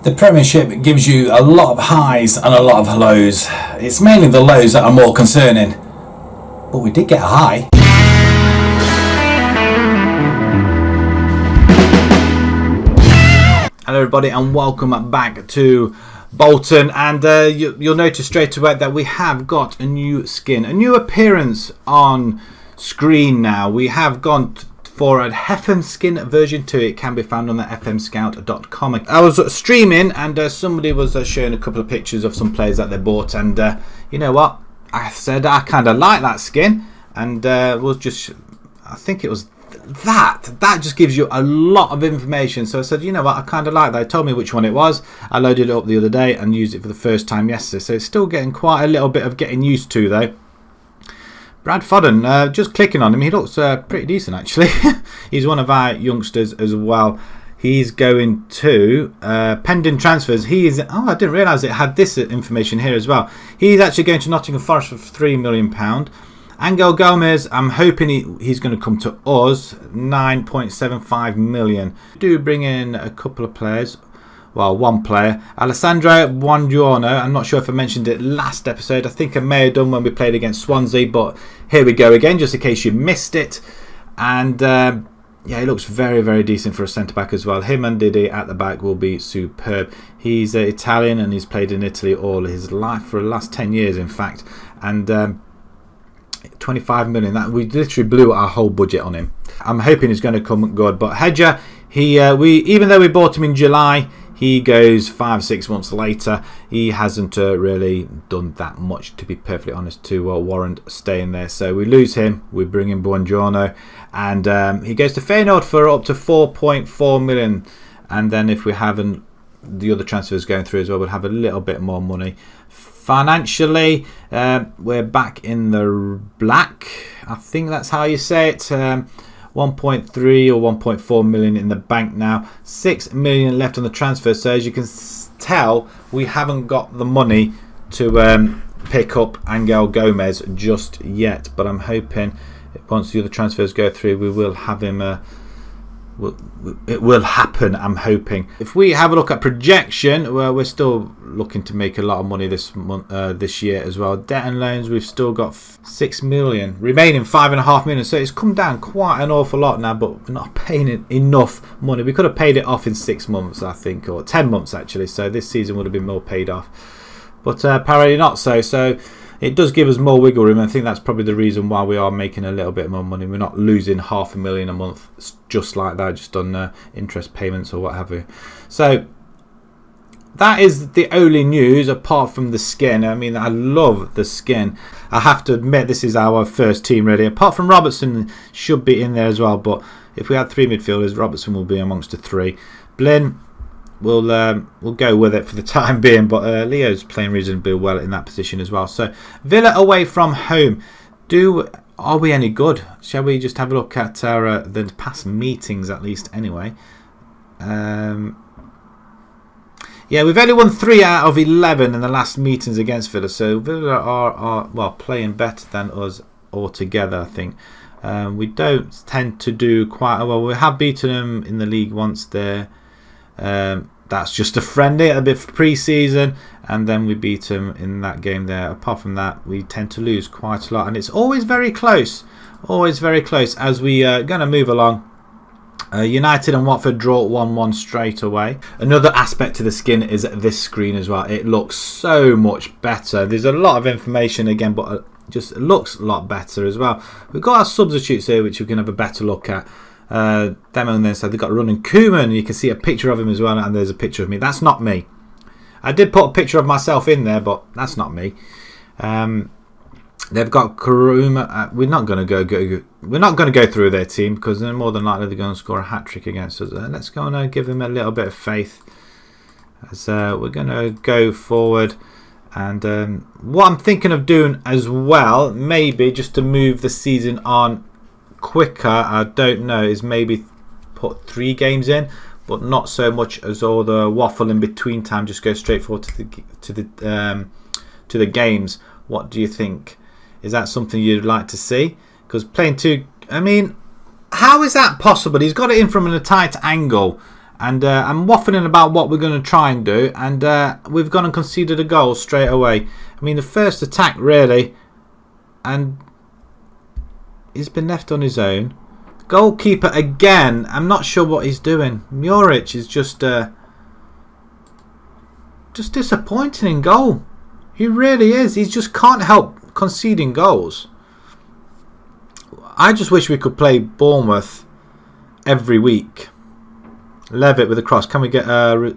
The Premiership gives you a lot of highs and a lot of lows. It's mainly the lows that are more concerning. But we did get a high. Hello everybody and welcome back to Bolton, and you'll notice straight away that we have got a new skin, a new appearance on screen now. We have gone for a FM skin version 2. It can be found on the FM20.com. I was streaming and somebody was showing a couple of pictures of some players that they bought, and you know what? I said I kind of like that skin, and was just, I think it was that just gives you a lot of information. So I said, you know what, I kind of like that. It told me which one it was. I loaded it up the other day and used it for the first time yesterday, so it's still getting quite a little bit of getting used to though. Brad Fodden, just clicking on him, he looks pretty decent actually. He's one of our youngsters as well. He's going to pending transfers. He's I didn't realise it had this information here as well. He's actually going to Nottingham Forest for £3 million. Angel Gomez, I'm hoping he's going to come to us, 9.75 million. Do bring in a couple of players. Well, one player, Alessandro Buongiorno. I'm not sure if I mentioned it last episode. I think I may have done when we played against Swansea, but here we go again, just in case you missed it. And yeah, he looks very, very decent for a centre-back as well. Him and Didi at the back will be superb. He's Italian and he's played in Italy all his life, for the last 10 years in fact. And 25 million, that we literally blew our whole budget on him. I'm hoping he's going to come good. But Hedger, even though we bought him in July, he goes 5-6 months later. He hasn't really done that much, to be perfectly honest, to warrant staying there. So we lose him, we bring in Buongiorno, and he goes to Feyenoord for up to 4.4 million. And then if we haven't, the other transfers going through as well, we'll have a little bit more money. Financially, we're back in the black. I think that's how you say it. 1.3 or 1.4 million in the bank now. 6 million left on the transfer. So as you can tell, we haven't got the money to pick up Angel Gomez just yet. But I'm hoping once the other transfers go through, we will have him. It will happen, I'm hoping. If we have a look at projection, well, we're still looking to make a lot of money this year as well. Debt and loans, we've still got 6 million, remaining 5.5 million. So it's come down quite an awful lot now, but we're not paying enough money. We could have paid it off in 6 months, I think, or 10 months actually. So this season would have been more paid off. But apparently not so. So it does give us more wiggle room. I think that's probably the reason why we are making a little bit more money. We're not losing £500,000 a month just like that, just on interest payments or what have you. So that is the only news apart from the skin. I mean, I love the skin. I have to admit, this is our first team really. Apart from Robertson, should be in there as well. But if we had 3 midfielders, Robertson will be amongst the 3. Blin, we'll go with it for the time being, but Leo's playing reasonably well in that position as well. So Villa away from home. Are we any good? Shall we just have a look at our the past meetings at least anyway? Yeah, we've only won 3 out of 11 in the last meetings against Villa. So Villa are well, playing better than us altogether, I think. We don't tend to do quite well. We have beaten them in the league once there. That's just a friendly, a bit of pre-season, and then we beat them in that game there. Apart from that, we tend to lose quite a lot, and it's always very close as we are going to move along. United and Watford draw 1-1 straight away. Another aspect to the skin is this screen as well. It looks so much better. There's a lot of information again, but just looks a lot better as well. We've got our substitutes here, which we can have a better look at. Them on their side, they've got Running Koeman. You can see a picture of him as well, and there's a picture of me. That's not me. I did put a picture of myself in there, but that's not me. They've got Karuma. We're not going to go through their team because they're more than likely they're going to score a hat trick against us. Let's go and give them a little bit of faith as we're going to go forward. And what I'm thinking of doing as well, maybe just to move the season on quicker, I don't know, is maybe put 3 games in, but not so much as all the waffle in between time. Just go straight forward to the games. What do you think? Is that something you'd like to see? Because playing 2, I mean, how is that possible? He's got it in from a tight angle, And I'm waffling about what we're going to try and do. And we've gone and conceded a goal straight away. I mean, the first attack, really. And he's been left on his own. Goalkeeper again. I'm not sure what he's doing. Muric is just disappointing in goal. He really is. He just can't help conceding goals. I just wish we could play Bournemouth every week. Levitt with a cross. Can we get a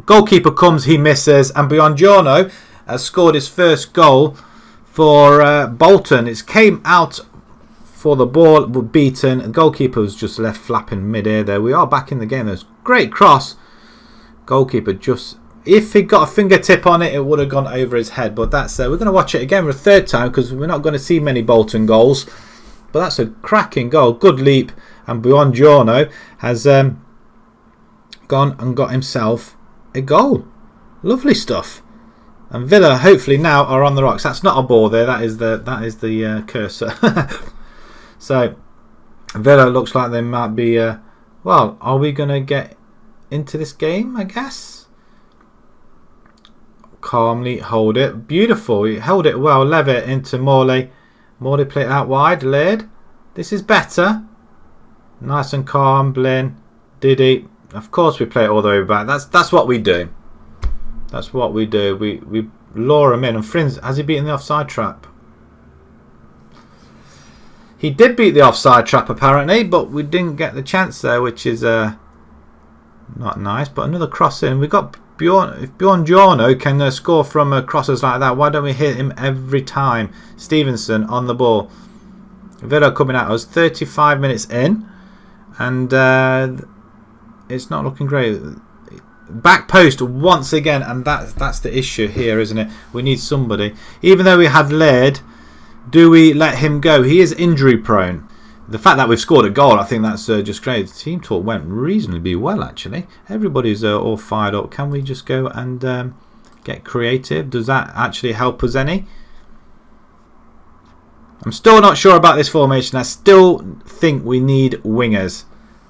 goalkeeper comes, he misses, and Buongiorno has scored his first goal for Bolton. It came out for the ball, were beaten. The goalkeeper was just left flapping mid-air there. We are back in the game. There's great cross. Goalkeeper just, if he got a fingertip on it, it would have gone over his head. But that's we're going to watch it again for a third time because we're not going to see many Bolton goals. But that's a cracking goal. Good leap. And Buongiorno has gone and got himself a goal. Lovely stuff. And Villa hopefully now are on the rocks. That's not a ball there. That is the cursor. So Villa looks like they might be. Well, are we going to get into this game? I guess. Calmly hold it. Beautiful. He held it well. Levitt into Morley. Morley play it out wide. Laird. This is better. Nice and calm. Blin. Diddy. Of course we play it all the way back. That's what we do. That's what we do. We lure him in. And Frins, has he beaten the offside trap? He did beat the offside trap apparently, but we didn't get the chance there, which is not nice. But another cross in. We got Bjorn. If Buongiorno can score from crosses like that, why don't we hit him every time? Stevenson on the ball. Villa coming at us. 35 minutes in, and it's not looking great. Back post once again, and that's the issue here, isn't it? We need somebody. Even though we had Laird, do we let him go? He is injury prone. The fact that we've scored a goal, I think that's just great. The team talk went reasonably well, actually. Everybody's all fired up. Can we just go and get creative? Does that actually help us any? I'm still not sure about this formation. I still think we need wingers.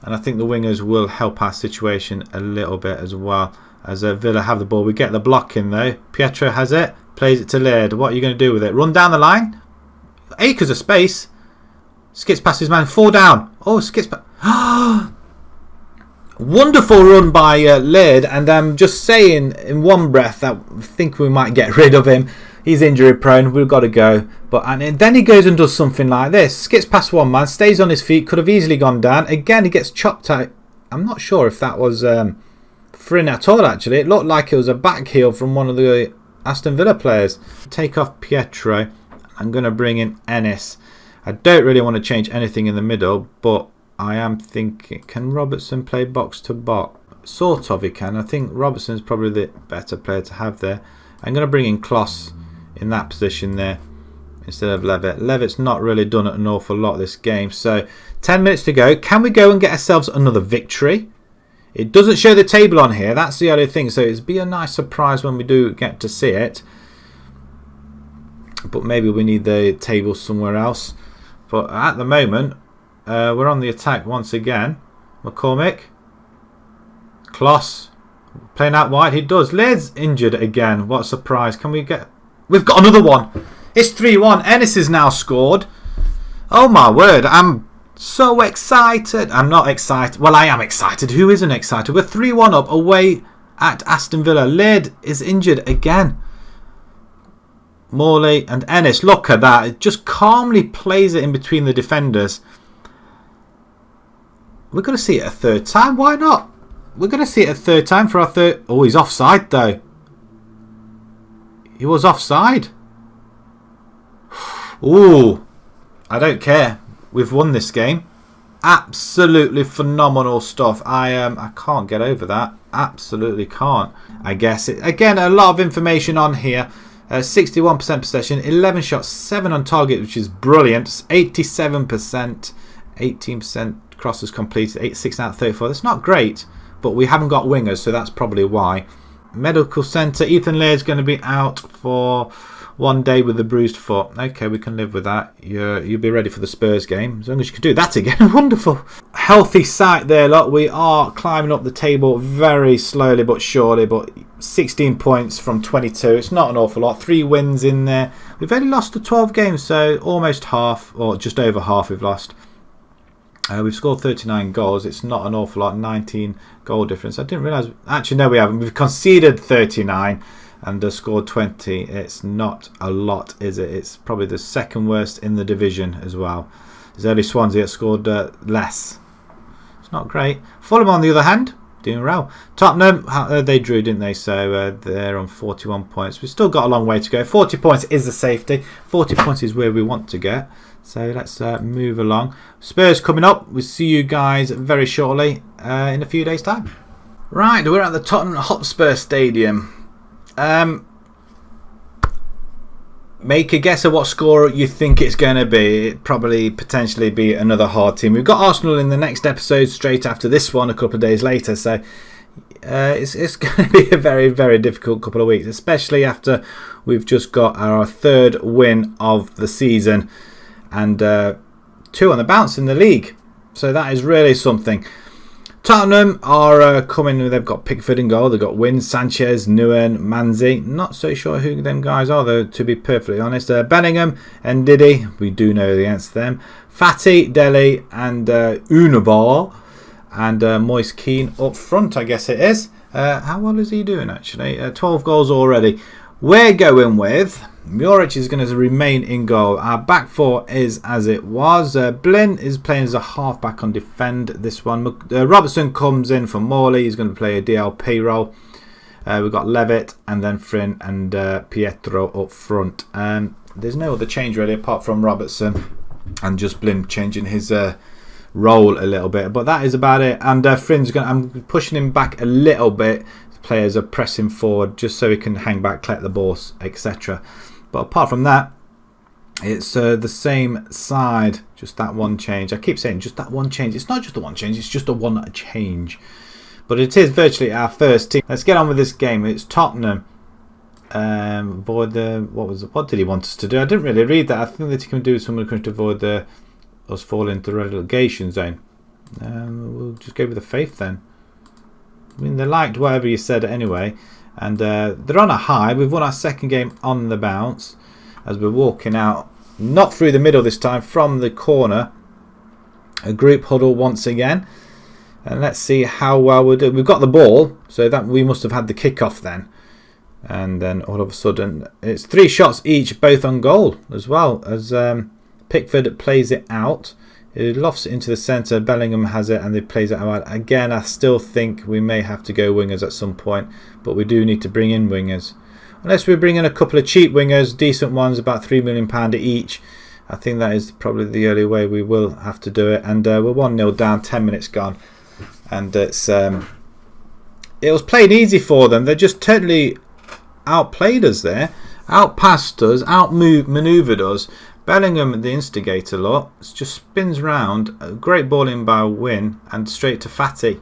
And I think the wingers will help our situation a little bit as well. As Villa have the ball. We get the block in though. Pietro has it. Plays it to Laird. What are you going to do with it? Run down the line? Acres of space. Skips past his man. 4 down. Oh, skips past. Wonderful run by Laird. And I'm just saying in one breath that I think we might get rid of him. He's injury prone. We've got to go. And then he goes and does something like this. Skips past one man. Stays on his feet. Could have easily gone down. Again, he gets chopped out. I'm not sure if that was Frin at all, actually. It looked like it was a back heel from one of the Aston Villa players. Take off Pietro. I'm going to bring in Ennis. I don't really want to change anything in the middle, but I am thinking, can Robertson play box to box? Sort of he can. I think Robertson's probably the better player to have there. I'm going to bring in Kloss in that position there instead of Levitt. Levitt's not really done an awful lot this game. So 10 minutes to go. Can we go and get ourselves another victory? It doesn't show the table on here. That's the only thing. So it'd be a nice surprise when we do get to see it. But maybe we need the table somewhere else. But at the moment, we're on the attack once again. McCormick. Kloss. Playing out wide. He does. Laird's injured again. What a surprise. Can we get... We've got another one. It's 3-1. Ennis is now scored. Oh my word. I'm so excited. I'm not excited. Well, I am excited. Who isn't excited? We're 3-1 up away at Aston Villa. Laird is injured again. Morley and Ennis. Look at that. It just calmly plays it in between the defenders. We're going to see it a third time. Why not? We're going to see it a third time for our third... Oh, he's offside though. He was offside. Ooh. I don't care. We've won this game. Absolutely phenomenal stuff. I can't get over that. Absolutely can't. I guess. Again, a lot of information on here. 61% possession, 11 shots, 7 on target, which is brilliant. 87%, 18% crosses completed, 6 out of 34. That's not great, but we haven't got wingers, so that's probably why. Medical centre, Ethan Laird's going to be out for 1 day with a bruised foot. Okay, we can live with that. You'll be ready for the Spurs game, as long as you can do that again. Wonderful. healthy site there, look. We are climbing up the table very slowly but surely, but 16 points from 22. It's not an awful lot. 3 wins in there. We've only lost to 12 games, so almost half, or just over half we've lost. We've scored 39 goals. It's not an awful lot. 19 goal difference. I didn't realise. Actually, no, we haven't. We've conceded 39 and scored 20. It's not a lot, is it? It's probably the second worst in the division as well. There's only Swansea that scored less. It's not great. Fulham, on the other hand, doing well. Tottenham, they drew, didn't they? So they're on 41 points. We've still got a long way to go. 40 points is the safety. 40 points is where we want to get. So let's move along. Spurs coming up. We'll see you guys very shortly in a few days' time. Right, we're at the Tottenham Hotspur Stadium. Make a guess at what score you think it's going to be. It'd probably potentially be another hard team. We've got Arsenal in the next episode straight after this one a couple of days later. So it's going to be a very, very difficult couple of weeks, especially after we've just got our 3rd win of the season and 2 on the bounce in the league. So that is really something. Tottenham are coming. They've got Pickford in goal. They've got Wynn, Sanchez, Nguyen, Manzi. Not so sure who them guys are, though, to be perfectly honest. Bellingham and Diddy. We do know the answer to them. Fati, Dele, and Unabar. And Moise Keane up front, I guess it is. How well is he doing, actually? 12 goals already. We're going with Muric is going to remain in goal. Our back 4 is as it was. Blin is playing as a half-back on defend this one. Robertson comes in for Morley. He's going to play a DLP role. We've got Levitt and then Frin and Pietro up front. There's no other change really apart from Robertson and just Blin changing his role a little bit. But that is about it. And Frin's going. I'm pushing him back a little bit. Players are pressing forward just so he can hang back, collect the balls, etc. But apart from that, it's the same side, just that one change. I keep saying just that one change. It's not just the one change, it's just a one change. But it is virtually our first team. Let's get on with this game. It's Tottenham. What did he want us to do? I didn't really read that. I think that he can do something to avoid us falling into the relegation zone. We'll just go with the faith then. I mean, they liked whatever you said anyway. And they're on a high. We've won our 2nd game on the bounce as we're walking out. Not through the middle this time, from the corner. A group huddle once again. And let's see how well we're doing. We've got the ball, so that we must have had the kickoff then. And then all of a sudden, it's 3 shots each, both on goal as well. As Pickford plays it out. It lofts it into the centre. Bellingham has it and he plays it out. Again, I still think we may have to go wingers at some point. But we do need to bring in wingers. Unless we bring in a couple of cheap wingers, decent ones, about £3 million each. I think that is probably the only way we will have to do it. And we're 1-0 down, 10 minutes gone. And it was playing easy for them. They just totally outplayed us there. Outpassed us, outmanoeuvred us. Bellingham, the instigator lot, just spins round. A great ball in by Wynn and straight to Fati.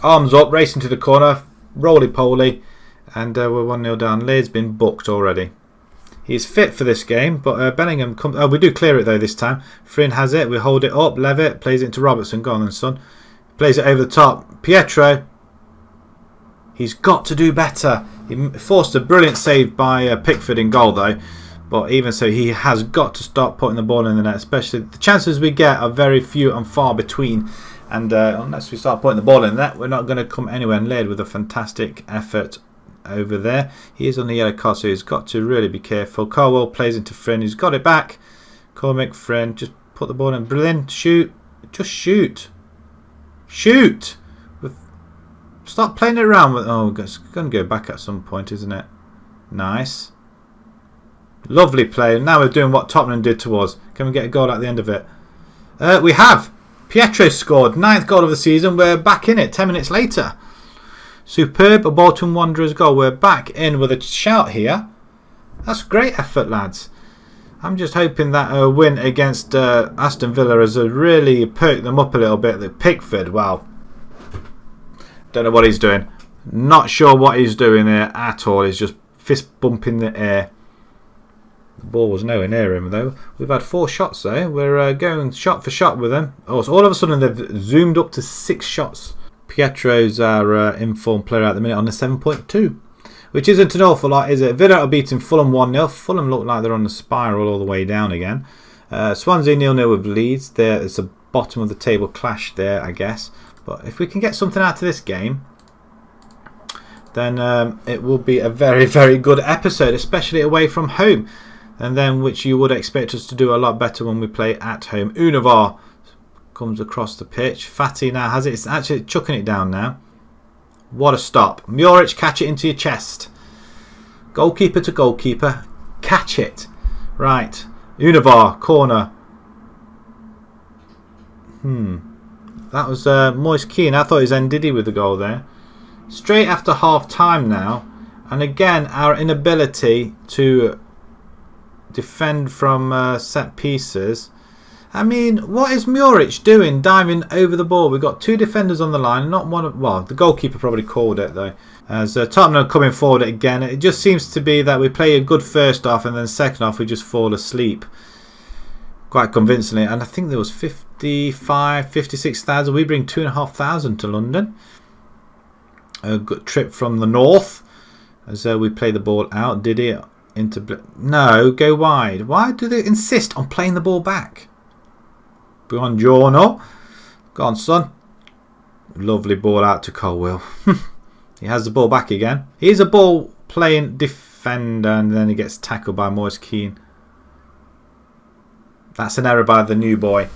Arms up, racing to the corner, roly-poly, and we're 1-0 down. Lear's been booked already. He's fit for this game, but Bellingham comes. Oh, we do clear it though this time. Frin has it. We hold it up. Levitt plays it into Robertson. Go on then, son. Plays it over the top. Pietro. He's got to do better. He forced a brilliant save by Pickford in goal though. But even so, he has got to start putting the ball in the net. Especially the chances we get are very few and far between. And unless we start putting the ball in the net, we're not going to come anywhere. And Laird with a fantastic effort over there. He is on the yellow card, so he's got to really be careful. Colwell plays into Frin. He's got it back. Cormac, Frin, just put the ball in. Brilliant. Shoot. Just shoot. Shoot. Stop playing it around with. Oh, it's going to go back at some point, isn't it? Nice. Lovely play. Now we're doing what Tottenham did to us. Can we get a goal at the end of it? We have. Pietro scored. 9th goal of the season. We're back in it 10 minutes later. Superb. A Bolton Wanderers goal. We're back in with a shout here. That's great effort, lads. I'm just hoping that a win against Aston Villa has really perked them up a little bit. The Pickford, wow. Don't know what he's doing. Not sure what he's doing there at all. He's just fist bumping the air. The ball was nowhere near him though. We've had 4 shots though. We're going shot for shot with them. Oh, so all of a sudden they've zoomed up to 6 shots. Pietro's our informed player at the minute on the 7.2. Which isn't an awful lot, is it? Villa are beating Fulham 1-0. Fulham look like they're on the spiral all the way down again. Swansea 0-0 with Leeds. There, it's a bottom of the table clash there, I guess. But if we can get something out of this game, then it will be a very, very good episode, especially away from home. And then, which you would expect us to do a lot better when we play at home. Univar comes across the pitch. Fatty now has it. It's actually chucking it down now. What a stop. Muric, catch it into your chest. Goalkeeper to goalkeeper. Catch it. Right. Univar, corner. That was Moise Keane. I thought it was Ndidi with the goal there. Straight after half time now. And again, our inability to defend from set pieces. I mean, what is Muric doing diving over the ball? We've got 2 defenders on the line. Not one of, well, the goalkeeper probably called it though. As Tottenham are coming forward again. It just seems to be that we play a good first half and then second half we just fall asleep. Quite convincingly. And I think there was 56,000. We bring 2,500 to London. A good trip from the north. As we play the ball out. Did it into... No, go wide. Why do they insist on playing the ball back? Buongiorno. Go on, son. Lovely ball out to Colwill. He has the ball back again. He's a ball playing defender and then he gets tackled by Moise Keane. That's an error by the new boy.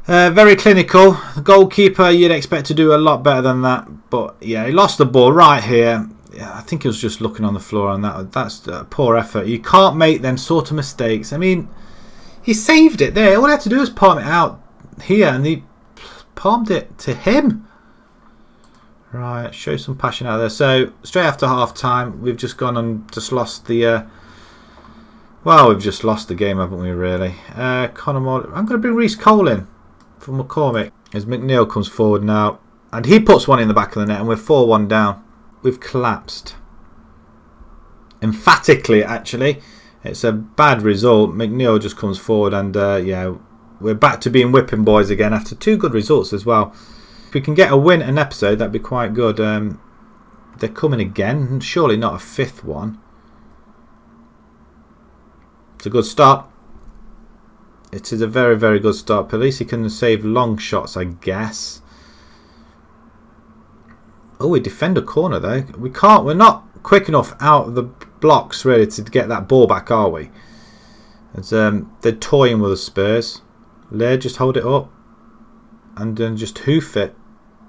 Very clinical. The goalkeeper, you'd expect to do a lot better than that. But yeah, he lost the ball right here. Yeah, I think he was just looking on the floor and that's a poor effort. You can't make them sort of mistakes. I mean... He saved it there. All he had to do was palm it out here and he palmed it to him. Right, show some passion out there. So, straight after half time, we've just gone and just lost the... well, we've just lost the game, haven't we, really? Conor Moore... I'm going to bring Reece Cole in from McCormick. As McNeil comes forward now. And he puts one in the back of the net and we're 4-1 down. We've collapsed. Emphatically, actually. It's a bad result. McNeil just comes forward and yeah, we're back to being whipping boys again after 2 good results as well. If we can get a win an episode, that'd be quite good. They're coming again. Surely not a 5th one. It's a good start. It is a very, very good start. At least he can save long shots, I guess. Oh, we defend a corner though. We can't. We're not quick enough out of the blocks really to get that ball back, are we? As they're toying with the Spurs. Lair, just hold it up and then just hoof it.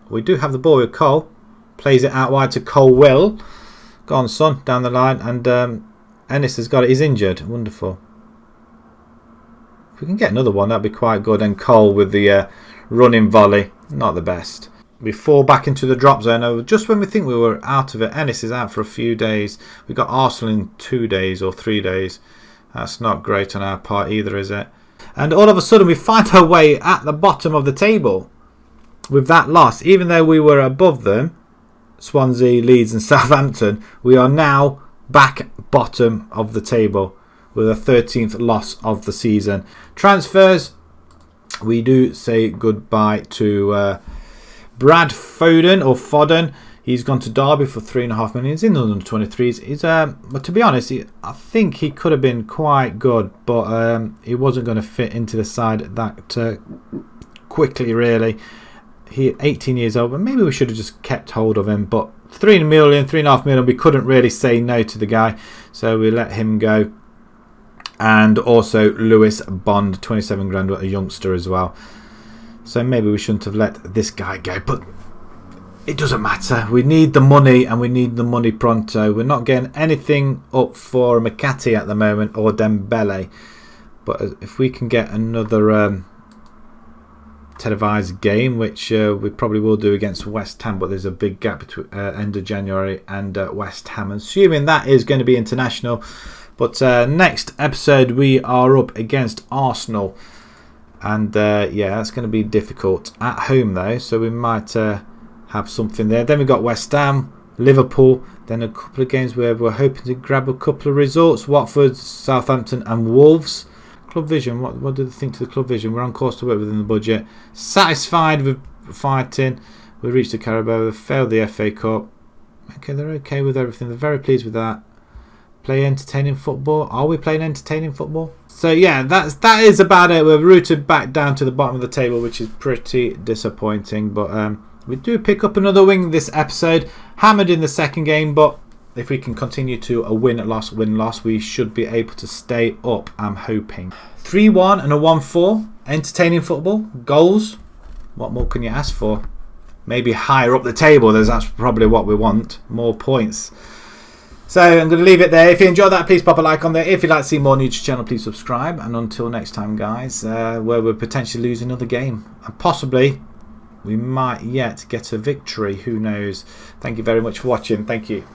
We do have the ball with Cole. Plays it out wide to Colwill. Go on, son, down the line. And Ennis has got it. He's injured. Wonderful. If we can get another one, that'd be quite good. And Cole with the running volley. Not the best. We fall back into the drop zone. Just when we think we were out of it, Ennis is out for a few days. We got Arsenal in 2 days or 3 days. That's not great on our part either, is it? And all of a sudden we find our way at the bottom of the table with that loss. Even though we were above them, Swansea, Leeds and Southampton, we are now back bottom of the table with a 13th loss of the season. Transfers, we do say goodbye to... Brad Foden or Foden, he's gone to Derby for £3.5 million. He's in the under 23s. He's but to be honest, I think he could have been quite good, but he wasn't going to fit into the side that quickly. Really, he's 18 years old, but maybe we should have just kept hold of him. But £3.5 million, we couldn't really say no to the guy, so we let him go. And also Lewis Bond, 27 grand, a youngster as well. So maybe we shouldn't have let this guy go. But it doesn't matter. We need the money and we need the money pronto. We're not getting anything up for McCarthy at the moment or Dembele. But if we can get another televised game, which we probably will do against West Ham. But there's a big gap between end of January and West Ham. Assuming that is going to be international. But next episode we are up against Arsenal. And yeah, that's going to be difficult at home though, so we might have something there. Then we've got West Ham, Liverpool. Then a couple of games where we're hoping to grab a couple of results. Watford, Southampton and Wolves. Club vision, what do they think to the club vision? We're on course to work within the budget. Satisfied with fighting. We reached the Carabao. We failed the FA Cup. Okay, they're okay with everything. They're very pleased with that. Play entertaining football. Are we playing entertaining football? So yeah, that is about it. We're rooted back down to the bottom of the table, which is pretty disappointing. But we do pick up another win this episode. Hammered in the second game, but if we can continue to a win-loss, we should be able to stay up, I'm hoping. 3-1 and a 1-4. Entertaining football. Goals. What more can you ask for? Maybe higher up the table. That's probably what we want. More points. So I'm going to leave it there. If you enjoyed that, please pop a like on there. If you'd like to see more new to the channel, please subscribe. And until next time, guys, where we'll potentially lose another game. And possibly we might yet get a victory. Who knows? Thank you very much for watching. Thank you.